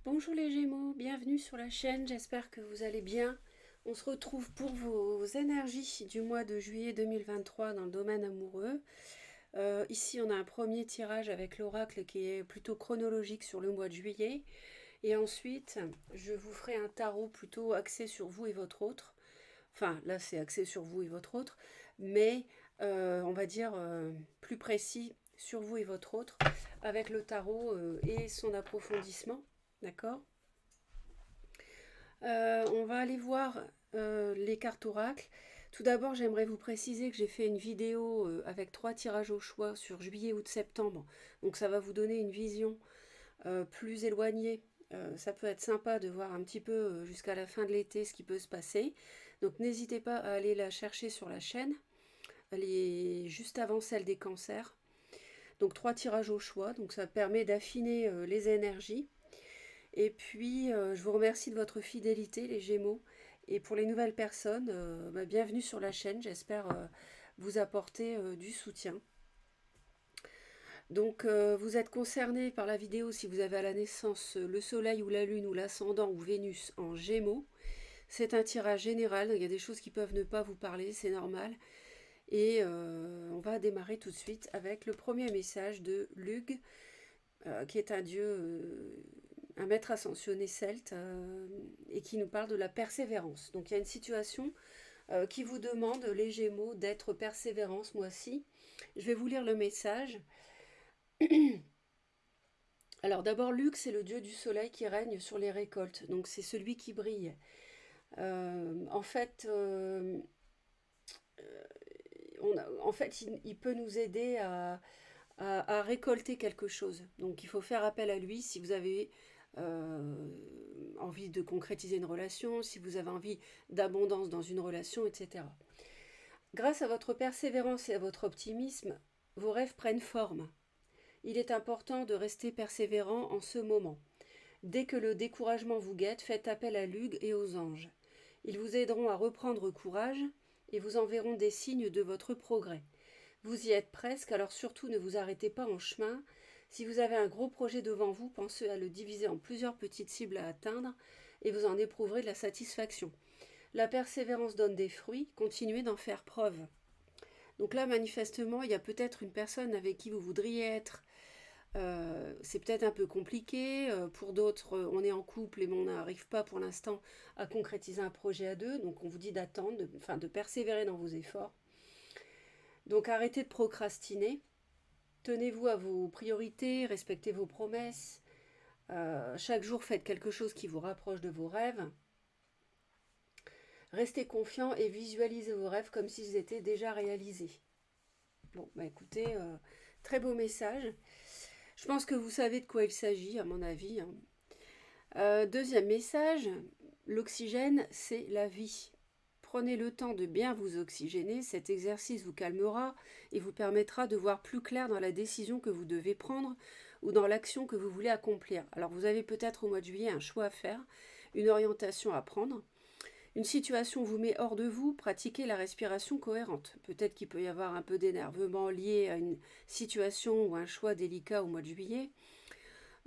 Bonjour les Gémeaux, bienvenue sur la chaîne, j'espère que vous allez bien. On se retrouve pour vos énergies du mois de juillet 2023 dans le domaine amoureux. Ici on a un premier tirage avec l'oracle qui est plutôt chronologique sur le mois de juillet. Et ensuite je vous ferai un tarot plutôt axé sur vous et votre autre. Enfin là c'est axé sur vous et votre autre, mais on va dire plus précis sur vous et votre autre avec le tarot et son approfondissement. D'accord. On va aller voir les cartes oracles. Tout d'abord, j'aimerais vous préciser que j'ai fait une vidéo avec 3 tirages au choix sur juillet, août, septembre. Donc ça va vous donner une vision plus éloignée. Ça peut être sympa de voir un petit peu jusqu'à la fin de l'été ce qui peut se passer. Donc n'hésitez pas à aller la chercher sur la chaîne. Elle est juste avant celle des cancers. Donc 3 tirages au choix. Donc ça permet d'affiner les énergies. Et puis, je vous remercie de votre fidélité, les Gémeaux. Et pour les nouvelles personnes, bienvenue sur la chaîne. J'espère vous apporter du soutien. Donc, vous êtes concernés par la vidéo si vous avez à la naissance le Soleil ou la Lune ou l'Ascendant ou Vénus en Gémeaux. C'est un tirage général. Il y a des choses qui peuvent ne pas vous parler, c'est normal. Et on va démarrer tout de suite avec le premier message de Lugh, qui est un dieu, un maître ascensionné celte, et qui nous parle de la persévérance. Donc il y a une situation qui vous demande, les Gémeaux, d'être persévérants ce mois-ci. Je vais vous lire le message. Alors d'abord, Luc, c'est le dieu du soleil qui règne sur les récoltes. Donc c'est celui qui brille. En fait, il peut nous aider à récolter quelque chose. Donc il faut faire appel à lui si vous avez envie de concrétiser une relation, si vous avez envie d'abondance dans une relation, etc. Grâce à votre persévérance et à votre optimisme, vos rêves prennent forme. Il est important de rester persévérant en ce moment. Dès que le découragement vous guette, faites appel à Lugh et aux anges. Ils vous aideront à reprendre courage et vous enverront des signes de votre progrès. Vous y êtes presque, alors surtout ne vous arrêtez pas en chemin. Si vous avez un gros projet devant vous, pensez à le diviser en plusieurs petites cibles à atteindre et vous en éprouverez de la satisfaction. La persévérance donne des fruits, continuez d'en faire preuve. Donc là, manifestement, il y a peut-être une personne avec qui vous voudriez être. C'est peut-être un peu compliqué. Pour d'autres, on est en couple et on n'arrive pas pour l'instant à concrétiser un projet à deux. Donc on vous dit d'attendre, de persévérer dans vos efforts. Donc arrêtez de procrastiner. Tenez-vous à vos priorités, respectez vos promesses. Chaque jour, faites quelque chose qui vous rapproche de vos rêves. Restez confiant et visualisez vos rêves comme s'ils étaient déjà réalisés. Bon, bah écoutez, très beau message. Je pense que vous savez de quoi il s'agit, à mon avis. Deuxième message, l'oxygène, c'est la vie. Prenez le temps de bien vous oxygéner, cet exercice vous calmera et vous permettra de voir plus clair dans la décision que vous devez prendre ou dans l'action que vous voulez accomplir. Alors vous avez peut-être au mois de juillet un choix à faire, une orientation à prendre. Une situation vous met hors de vous, pratiquez la respiration cohérente. Peut-être qu'il peut y avoir un peu d'énervement lié à une situation ou un choix délicat au mois de juillet.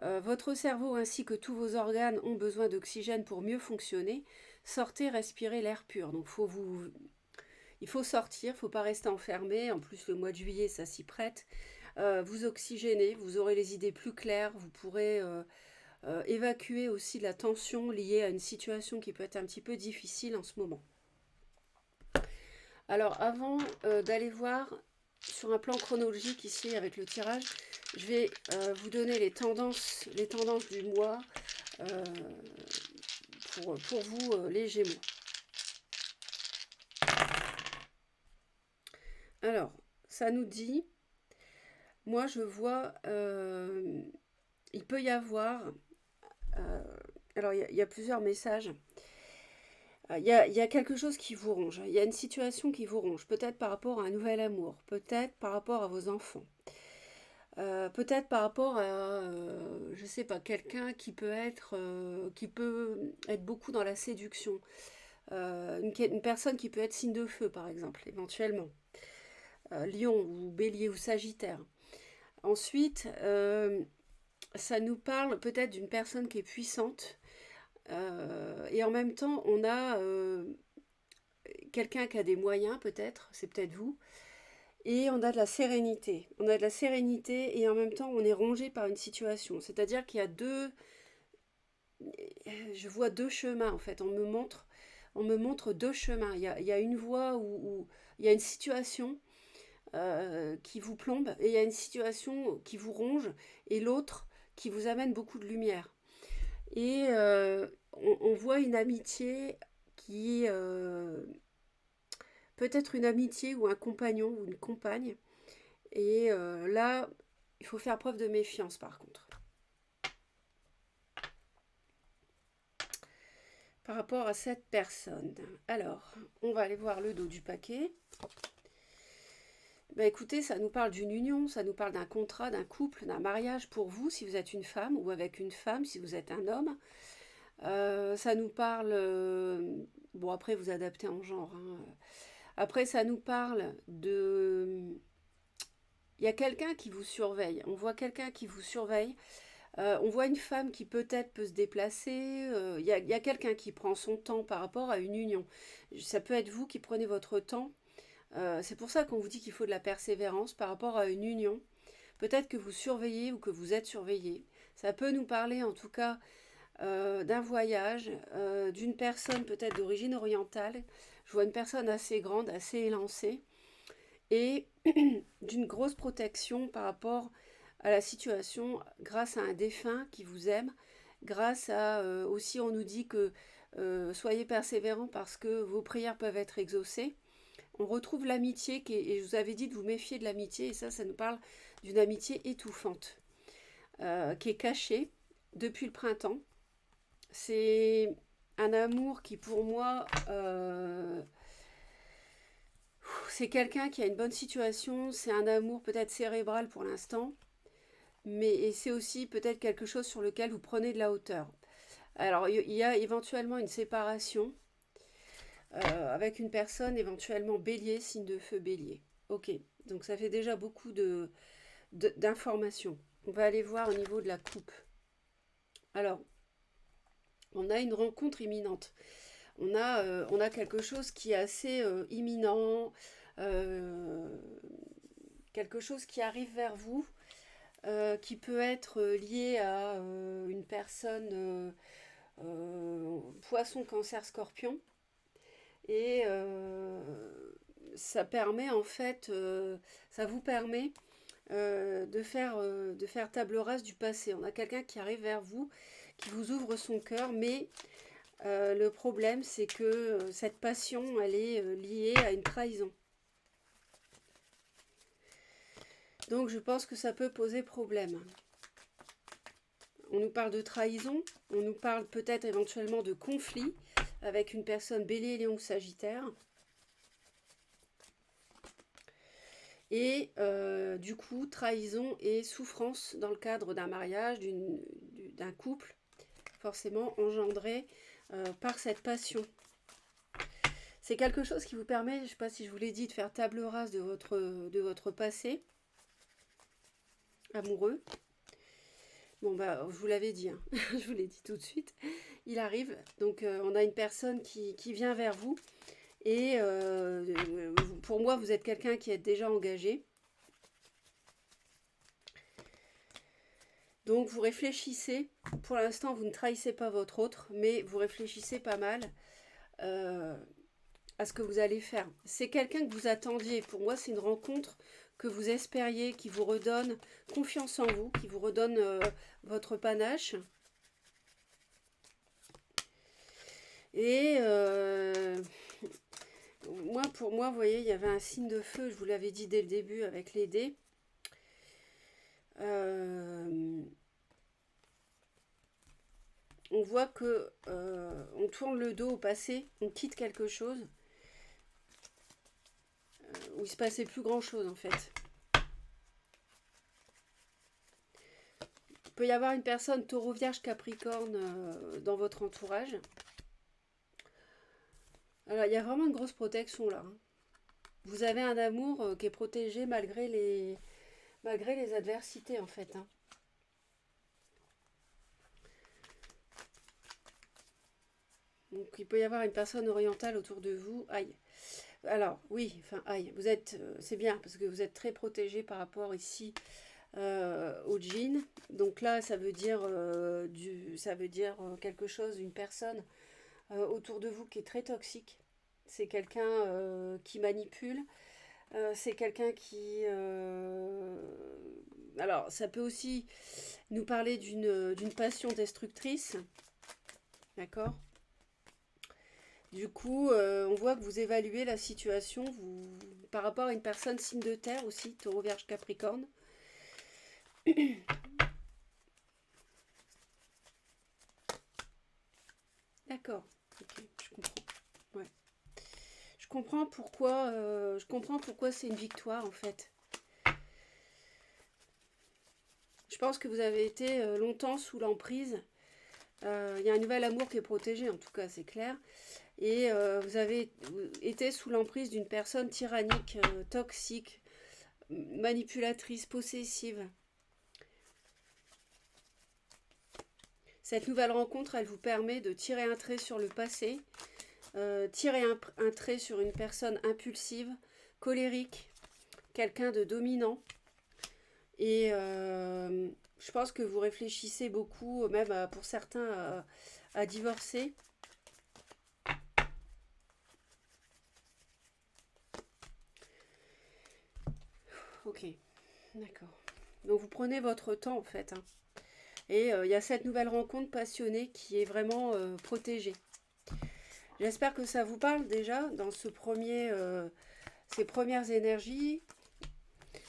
Votre cerveau ainsi que tous vos organes ont besoin d'oxygène pour mieux fonctionner. Sortez, respirez l'air pur. Donc il faut sortir, il ne faut pas rester enfermé. En plus, le mois de juillet, ça s'y prête. Vous oxygénez, vous aurez les idées plus claires, vous pourrez évacuer aussi la tension liée à une situation qui peut être un petit peu difficile en ce moment. Alors avant d'aller voir sur un plan chronologique ici avec le tirage, je vais vous donner les tendances du mois euh, pour vous les Gémeaux. Alors, ça nous dit, moi je vois, il peut y avoir, euh, alors il y a plusieurs messages. Il y a quelque chose qui vous ronge, il y a une situation qui vous ronge, peut-être par rapport à un nouvel amour, peut-être par rapport à vos enfants. Peut-être par rapport à, je sais pas, quelqu'un qui peut être beaucoup dans la séduction. Une personne qui peut être signe de feu, par exemple, éventuellement. Lion ou bélier ou sagittaire. Ensuite, ça nous parle peut-être d'une personne qui est puissante, et en même temps, on a quelqu'un qui a des moyens, peut-être, c'est peut-être vous, et on a de la sérénité. On a de la sérénité et en même temps, on est rongé par une situation. C'est-à-dire qu'il y a je vois deux chemins en fait. On me montre deux chemins. Il y a une voie où il y a une situation qui vous plombe et il y a une situation qui vous ronge et l'autre qui vous amène beaucoup de lumière. Et on voit une amitié qui peut être une amitié ou un compagnon ou une compagne. Et là, il faut faire preuve de méfiance par contre. Par rapport à cette personne. Alors, on va aller voir le dos du paquet. Bah écoutez, ça nous parle d'une union, ça nous parle d'un contrat, d'un couple, d'un mariage pour vous si vous êtes une femme ou avec une femme si vous êtes un homme. Ça nous parle... bon après vous adaptez en genre. Hein. Après ça nous parle de... Il y a quelqu'un qui vous surveille. On voit quelqu'un qui vous surveille. On voit une femme qui peut-être peut se déplacer. Il y a quelqu'un qui prend son temps par rapport à une union. Ça peut être vous qui prenez votre temps. C'est pour ça qu'on vous dit qu'il faut de la persévérance par rapport à une union. Peut-être que vous surveillez ou que vous êtes surveillé. Ça peut nous parler en tout cas d'un voyage, d'une personne peut-être d'origine orientale. Je vois une personne assez grande, assez élancée. Et d'une grosse protection par rapport à la situation grâce à un défunt qui vous aime, grâce à aussi on nous dit que soyez persévérants parce que vos prières peuvent être exaucées. On retrouve l'amitié et je vous avais dit de vous méfier de l'amitié et ça nous parle d'une amitié étouffante qui est cachée depuis le printemps. C'est un amour qui pour moi c'est quelqu'un qui a une bonne situation, c'est un amour peut-être cérébral pour l'instant, mais c'est aussi peut-être quelque chose sur lequel vous prenez de la hauteur. Alors il y a éventuellement une séparation avec une personne éventuellement bélier, signe de feu bélier. Ok, donc ça fait déjà beaucoup d'informations. On va aller voir au niveau de la coupe. Alors, on a une rencontre imminente. On a quelque chose qui est assez imminent, euh, quelque chose qui arrive vers vous, qui peut être lié à une personne poisson, cancer, scorpion. Et ça permet en fait, ça vous permet de faire table rase du passé. On a quelqu'un qui arrive vers vous, qui vous ouvre son cœur, mais le problème c'est que cette passion, elle est liée à une trahison. Donc je pense que ça peut poser problème. On nous parle de trahison, on nous parle peut-être éventuellement de conflit avec une personne bélier, lion ou sagittaire. Et du coup, trahison et souffrance dans le cadre d'un mariage, d'un couple, forcément engendré par cette passion. C'est quelque chose qui vous permet, je ne sais pas si je vous l'ai dit, de faire table rase de votre passé amoureux. Bon, bah, je vous l'avais dit, hein. Je vous l'ai dit tout de suite. Il arrive, donc on a une personne qui vient vers vous. Et pour moi, vous êtes quelqu'un qui est déjà engagé. Donc vous réfléchissez. Pour l'instant, vous ne trahissez pas votre autre, mais vous réfléchissez pas mal à ce que vous allez faire. C'est quelqu'un que vous attendiez. Pour moi, c'est une rencontre que vous espériez, qui vous redonne confiance en vous, qui vous redonne votre panache. Et pour moi, vous voyez, il y avait un signe de feu, je vous l'avais dit dès le début avec les dés. On voit que on tourne le dos au passé, on quitte quelque chose où il se passait plus grand chose en fait. Il peut y avoir une personne taureau, vierge, capricorne dans votre entourage. Alors il y a vraiment une grosse protection là. Hein. Vous avez un amour qui est protégé malgré les adversités en fait. Hein. Donc il peut y avoir une personne orientale autour de vous. Aïe. Alors oui, enfin aïe, vous êtes, c'est bien parce que vous êtes très protégé par rapport ici au djinn. Donc là, ça veut dire quelque chose, une personne autour de vous qui est très toxique. C'est quelqu'un qui manipule. C'est quelqu'un qui... Alors, ça peut aussi nous parler d'une passion destructrice. D'accord. Du coup, on voit que vous évaluez la situation par rapport à une personne signe de terre aussi, taureau, vierge, capricorne. D'accord, ok, je comprends. Ouais. Je comprends pourquoi c'est une victoire en fait. Je pense que vous avez été longtemps sous l'emprise. Il y a un nouvel amour qui est protégé, en tout cas, c'est clair. Et vous avez été sous l'emprise d'une personne tyrannique, toxique, manipulatrice, possessive. Cette nouvelle rencontre, elle vous permet de tirer un trait sur le passé, tirer un trait sur une personne impulsive, colérique, quelqu'un de dominant. Et je pense que vous réfléchissez beaucoup, même pour certains, à divorcer. Ok, d'accord. Donc vous prenez votre temps en fait. Hein. Et il y a cette nouvelle rencontre passionnée qui est vraiment protégée. J'espère que ça vous parle déjà dans ces premières énergies.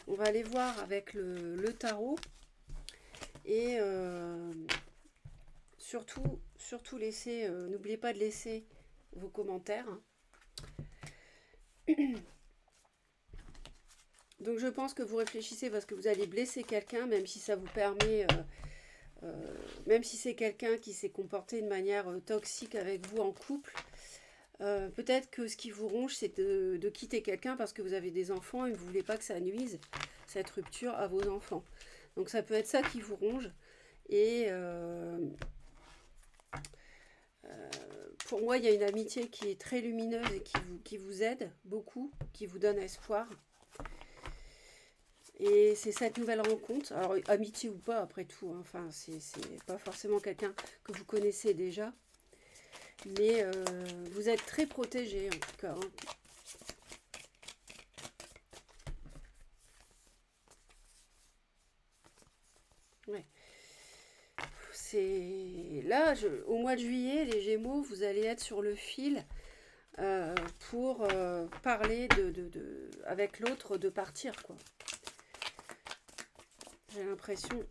On va aller voir avec le tarot. Et surtout laissez, n'oubliez pas de laisser vos commentaires. Donc je pense que vous réfléchissez parce que vous allez blesser quelqu'un, même si ça vous permet, même si c'est quelqu'un qui s'est comporté de manière toxique avec vous en couple. Peut-être que ce qui vous ronge, c'est de quitter quelqu'un parce que vous avez des enfants et vous ne voulez pas que ça nuise, cette rupture, à vos enfants. Donc ça peut être ça qui vous ronge. Et pour moi, il y a une amitié qui est très lumineuse et qui vous aide beaucoup, qui vous donne espoir. Et c'est cette nouvelle rencontre, alors amitié ou pas après tout, hein, enfin c'est pas forcément quelqu'un que vous connaissez déjà, mais vous êtes très protégé en tout cas. Hein. Ouais. C'est là, au mois de juillet, les Gémeaux, vous allez être sur le fil pour parler avec l'autre de partir, quoi. J'ai l'impression.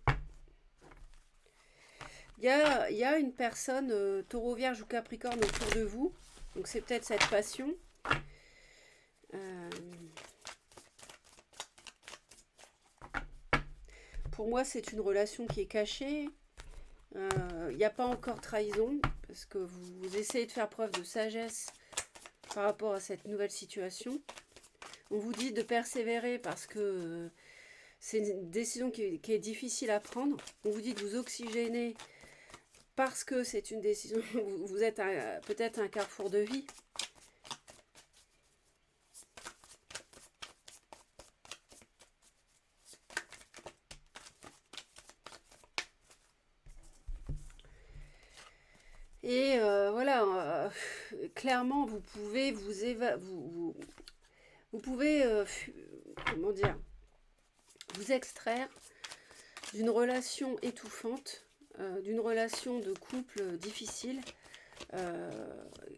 Il y a une personne, taureau, vierge ou capricorne autour de vous. Donc c'est peut-être cette passion. Pour moi, c'est une relation qui est cachée. Il n'y a pas encore trahison. Parce que vous essayez de faire preuve de sagesse par rapport à cette nouvelle situation. On vous dit de persévérer parce que c'est une décision qui est difficile à prendre. On vous dit de vous oxygéner parce que c'est une décision. Vous êtes peut-être un carrefour de vie. Et voilà, clairement, vous pouvez vous pouvez, comment dire, vous extraire d'une relation étouffante, d'une relation de couple difficile.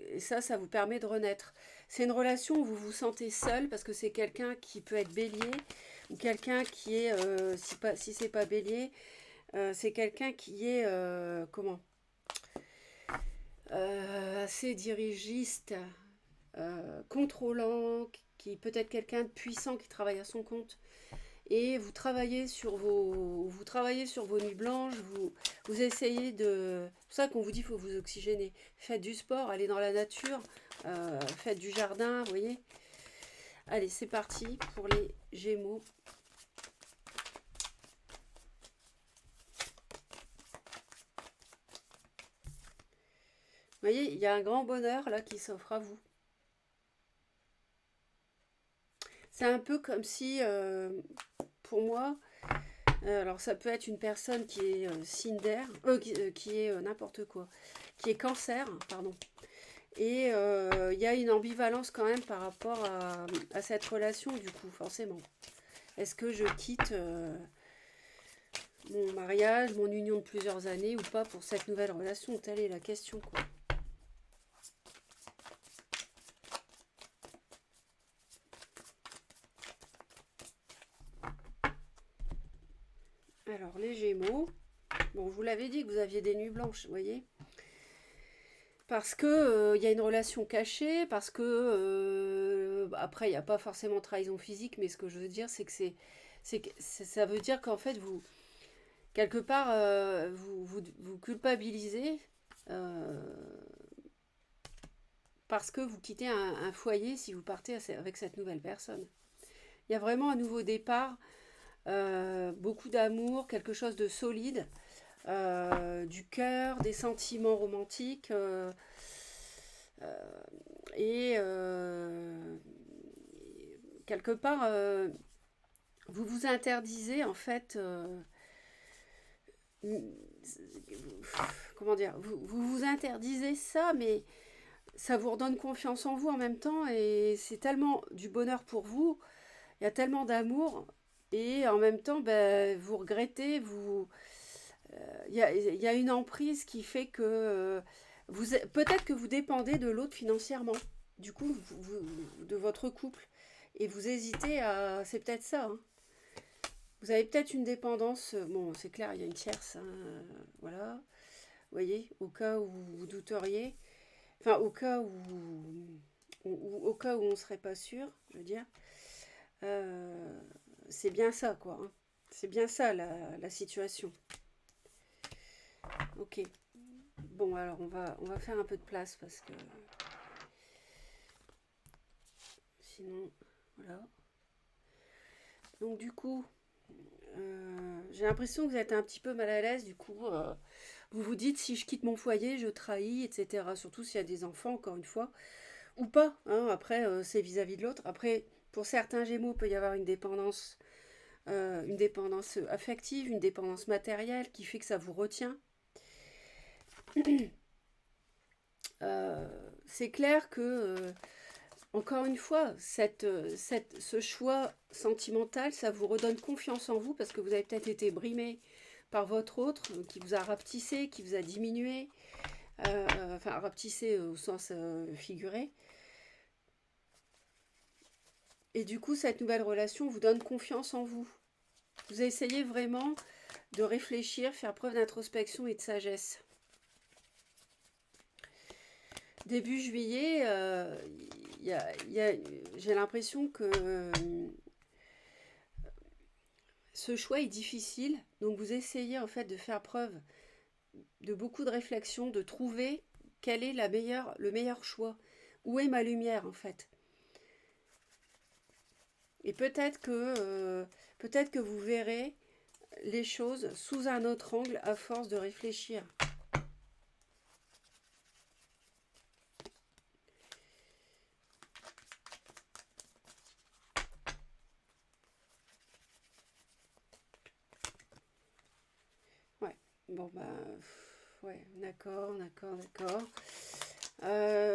Et ça vous permet de renaître. C'est une relation où vous vous sentez seul parce que c'est quelqu'un qui peut être bélier ou quelqu'un qui est, si c'est pas bélier, c'est quelqu'un qui est, comment assez dirigiste, contrôlant, qui peut être quelqu'un de puissant qui travaille à son compte. Et vous travaillez sur vos nuits blanches, vous essayez de... C'est pour ça qu'on vous dit qu'il faut vous oxygéner. Faites du sport, allez dans la nature, faites du jardin, vous voyez. Allez, c'est parti pour les Gémeaux. voyez, il y a un grand bonheur là qui s'offre à vous. C'est un peu comme si, pour moi, alors ça peut être une personne qui est signe d'air, qui est n'importe quoi, qui est cancer, pardon. Et il y a une ambivalence quand même par rapport à cette relation, du coup, forcément. Est-ce que je quitte mon mariage, mon union de plusieurs années ou pas pour cette nouvelle relation? Telle est la question, quoi. Alors, les Gémeaux. Bon, je vous l'avais dit que vous aviez des nuits blanches, vous voyez. Parce que y a une relation cachée, parce que après il n'y a pas forcément trahison physique, mais ce que je veux dire c'est que ça veut dire qu'en fait vous quelque part vous culpabilisez euh, parce que vous quittez un foyer si vous partez avec cette nouvelle personne. Il y a vraiment un nouveau départ, beaucoup d'amour, quelque chose de solide, du cœur, des sentiments romantiques. Euh, et quelque part, vous vous interdisez en fait, comment dire, vous interdisez ça, mais ça vous redonne confiance en vous en même temps, et c'est tellement du bonheur pour vous, il y a tellement d'amour, et en même temps, ben, vous regrettez, il y a une emprise qui fait que peut-être que vous dépendez de l'autre financièrement, du coup, de votre couple, et vous hésitez à... C'est peut-être ça, hein. Vous avez peut-être une dépendance, bon, c'est clair, il y a une tierce, hein, voilà, vous voyez, au cas où vous douteriez, enfin, au cas où on ne serait pas sûr, je veux dire, euh, c'est bien ça, quoi, hein. C'est bien ça, la situation. Ok. Bon, alors on va faire un peu de place parce que sinon, voilà. Donc du coup, j'ai l'impression que vous êtes un petit peu mal à l'aise. Du coup, vous vous dites si je quitte mon foyer, je trahis, etc. Surtout s'il y a des enfants, encore une fois, ou pas, hein. Après, c'est vis-à-vis de l'autre. Après, pour certains Gémeaux, il peut y avoir une dépendance affective, une dépendance matérielle qui fait que ça vous retient. Euh, c'est clair que encore une fois, ce choix sentimental, ça vous redonne confiance en vous parce que vous avez peut-être été brimé par votre autre qui vous a rapetissé, qui vous a diminué, enfin rapetissé au sens figuré. Et du coup, cette nouvelle relation vous donne confiance en vous. Vous essayez vraiment de réfléchir, faire preuve d'introspection et de sagesse. Début juillet, j'ai l'impression que ce choix est difficile, donc vous essayez en fait de faire preuve de beaucoup de réflexion, de trouver quel est le meilleur choix. Où est ma lumière en fait? Et peut-être que vous verrez les choses sous un autre angle à force de réfléchir. Ouais, bon bah, ouais, d'accord.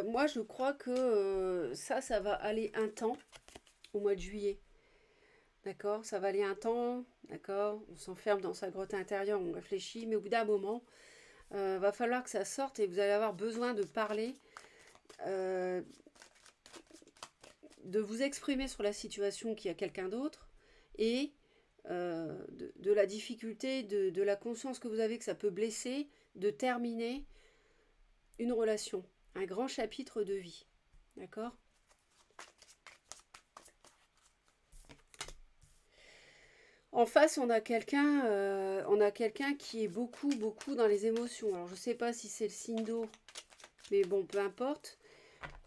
Moi je crois que ça va aller un temps au mois de juillet. D'accord, ça va aller un temps, d'accord, on s'enferme dans sa grotte intérieure, on réfléchit, mais au bout d'un moment, va falloir que ça sorte et vous allez avoir besoin de parler, euh, de vous exprimer sur la situation qu'il y a quelqu'un d'autre et de la difficulté, de la conscience que vous avez que ça peut blesser, de terminer une relation, un grand chapitre de vie. D'accord? En face, on a quelqu'un qui est beaucoup dans les émotions. Alors, je ne sais pas si c'est le signe d'eau, mais bon, peu importe.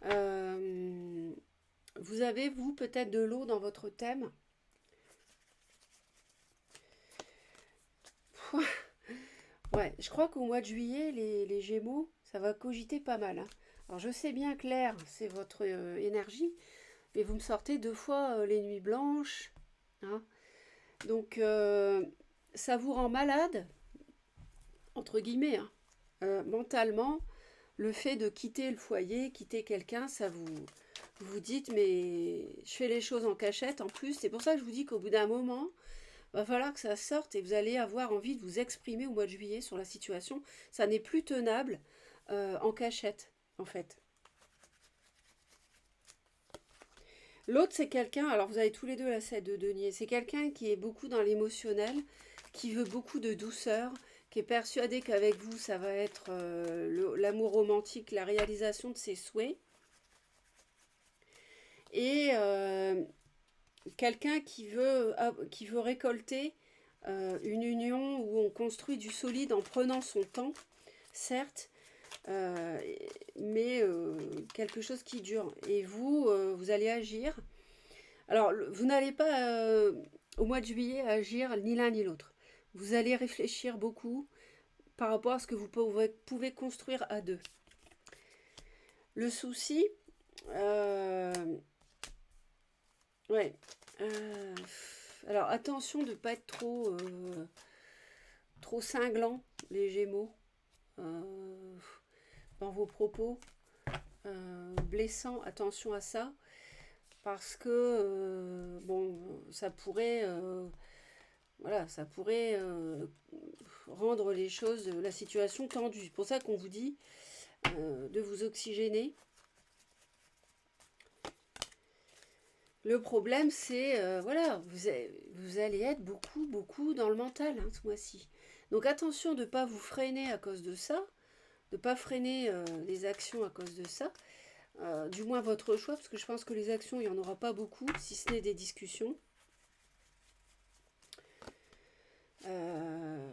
Euh, vous avez, vous, peut-être de l'eau dans votre thème. Ouais, je crois qu'au mois de juillet, les Gémeaux, ça va cogiter pas mal, hein. Alors je sais bien que l'air, c'est votre énergie, mais vous me sortez 2 fois les nuits blanches, hein. Donc ça vous rend malade, entre guillemets, hein. Mentalement, le fait de quitter le foyer, quitter quelqu'un, vous dites, mais je fais les choses en cachette en plus. C'est pour ça que je vous dis qu'au bout d'un moment, va falloir que ça sorte et vous allez avoir envie de vous exprimer au mois de juillet sur la situation. Ça n'est plus tenable en cachette, en fait. L'autre, c'est quelqu'un, alors vous avez tous les deux la 7 de denier, c'est quelqu'un qui est beaucoup dans l'émotionnel, qui veut beaucoup de douceur, qui est persuadé qu'avec vous, ça va être l'amour romantique, la réalisation de ses souhaits. Et quelqu'un qui veut récolter une union où on construit du solide en prenant son temps, certes, euh, mais quelque chose qui dure. Et vous, vous allez agir. Alors, vous n'allez pas, au mois de juillet, agir ni l'un ni l'autre. Vous allez réfléchir beaucoup par rapport à ce que vous pouvez construire à deux. Le souci, euh, ouais. euh, alors, attention de ne pas être trop cinglant, les Gémeaux, euh, dans vos propos. Blessant, attention à ça, parce que bon, ça pourrait rendre les choses, la situation tendue. C'est pour ça qu'on vous dit de vous oxygéner. Le problème, c'est voilà, vous allez être beaucoup dans le mental, hein, ce mois-ci. Donc attention de ne pas vous freiner à cause de ça, de ne pas freiner les actions à cause de ça. Du moins votre choix, parce que je pense que les actions, il n'y en aura pas beaucoup, si ce n'est des discussions. Euh,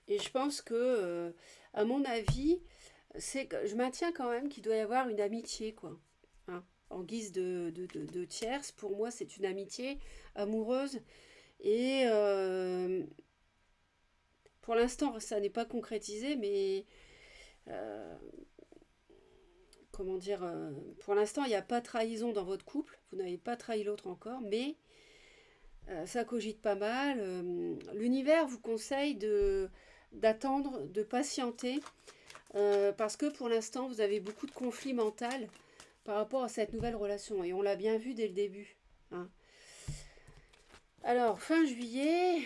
et je pense que, à mon avis, je maintiens quand même qu'il doit y avoir une amitié, quoi. Hein, en guise de tierce, pour moi, c'est une amitié amoureuse. Et pour l'instant, ça n'est pas concrétisé, mais euh, comment dire, pour l'instant, il n'y a pas de trahison dans votre couple. Vous n'avez pas trahi l'autre encore, mais ça cogite pas mal. L'univers vous conseille d'attendre, de patienter, parce que pour l'instant, vous avez beaucoup de conflits mentaux par rapport à cette nouvelle relation. Et on l'a bien vu dès le début, hein. Alors, fin juillet,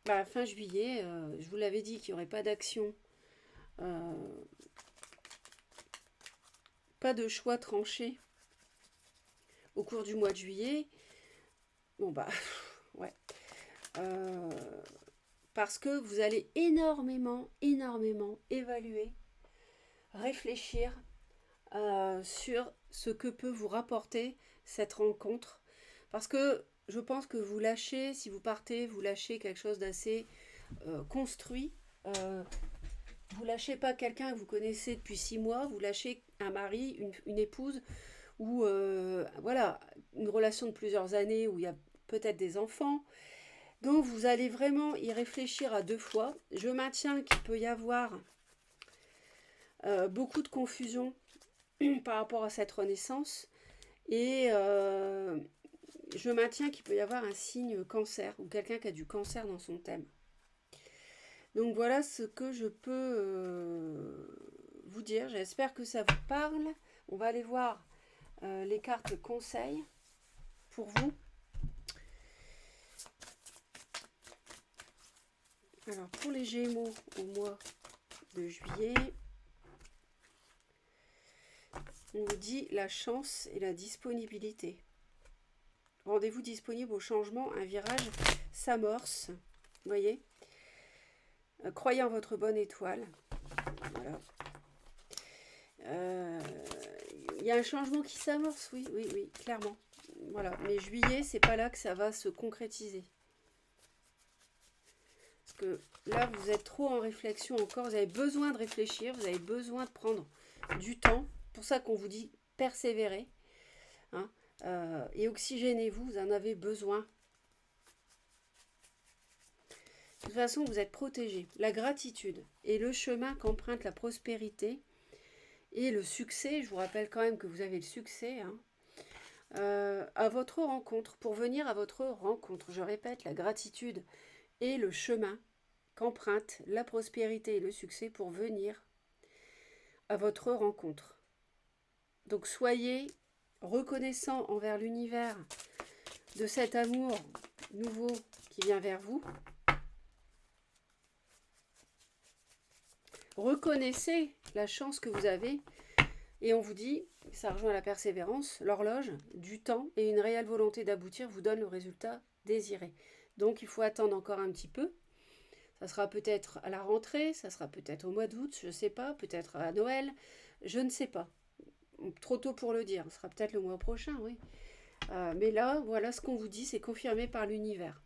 je vous l'avais dit qu'il n'y aurait pas d'action, euh, pas de choix tranché au cours du mois de juillet. Bon, bah, ouais. Euh, parce que vous allez énormément évaluer, réfléchir sur ce que peut vous rapporter cette rencontre. Parce que je pense que vous lâchez, si vous partez, vous lâchez quelque chose d'assez construit. Vous lâchez pas quelqu'un que vous connaissez depuis 6 mois, vous lâchez un mari, une épouse, ou voilà, une relation de plusieurs années où il y a peut-être des enfants. Donc vous allez vraiment y réfléchir à 2 fois. Je maintiens qu'il peut y avoir beaucoup de confusion par rapport à cette renaissance. Et je maintiens qu'il peut y avoir un signe cancer ou quelqu'un qui a du cancer dans son thème. Donc voilà ce que je peux vous dire. J'espère que ça vous parle. On va aller voir les cartes conseils pour vous. Alors pour les Gémeaux au mois de juillet, on vous dit la chance et la disponibilité. Rendez-vous disponible au changement, un virage s'amorce. Vous voyez, croyez en votre bonne étoile. Voilà. Il y a un changement qui s'amorce, oui, clairement. Voilà. Mais juillet, c'est pas là que ça va se concrétiser. Parce que là, vous êtes trop en réflexion encore. Vous avez besoin de réfléchir, vous avez besoin de prendre du temps. C'est pour ça qu'on vous dit persévérer. Hein. et oxygénez-vous, vous en avez besoin. De toute façon, vous êtes protégé. La gratitude est le chemin qu'emprunte la prospérité et le succès. Je vous rappelle quand même que vous avez le succès, hein, à votre rencontre, pour venir à votre rencontre. Je répète, la gratitude est le chemin qu'emprunte la prospérité et le succès pour venir à votre rencontre. Donc soyez reconnaissant envers l'univers de cet amour nouveau qui vient vers vous. Reconnaissez la chance que vous avez et on vous dit, ça rejoint la persévérance, l'horloge, du temps et une réelle volonté d'aboutir vous donne le résultat désiré. Donc il faut attendre encore un petit peu. Ça sera peut-être à la rentrée, ça sera peut-être au mois d'août, je ne sais pas, peut-être à Noël, je ne sais pas. Trop tôt pour le dire, ce sera peut-être le mois prochain, oui. Mais là, voilà ce qu'on vous dit, c'est confirmé par l'univers.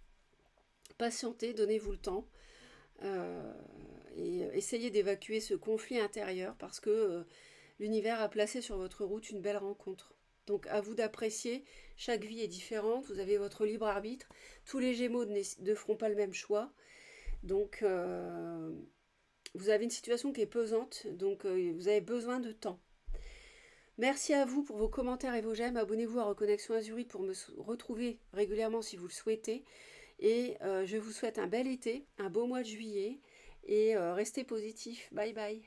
Patientez, donnez-vous le temps et essayez d'évacuer ce conflit intérieur parce que l'univers a placé sur votre route une belle rencontre. Donc à vous d'apprécier, chaque vie est différente, vous avez votre libre arbitre, tous les Gémeaux ne feront pas le même choix. Donc vous avez une situation qui est pesante, donc vous avez besoin de temps. Merci à vous pour vos commentaires et vos j'aime. Abonnez-vous à Reconnexion Azurite pour me retrouver régulièrement si vous le souhaitez. Et je vous souhaite un bel été, un beau mois de juillet et restez positifs. Bye bye.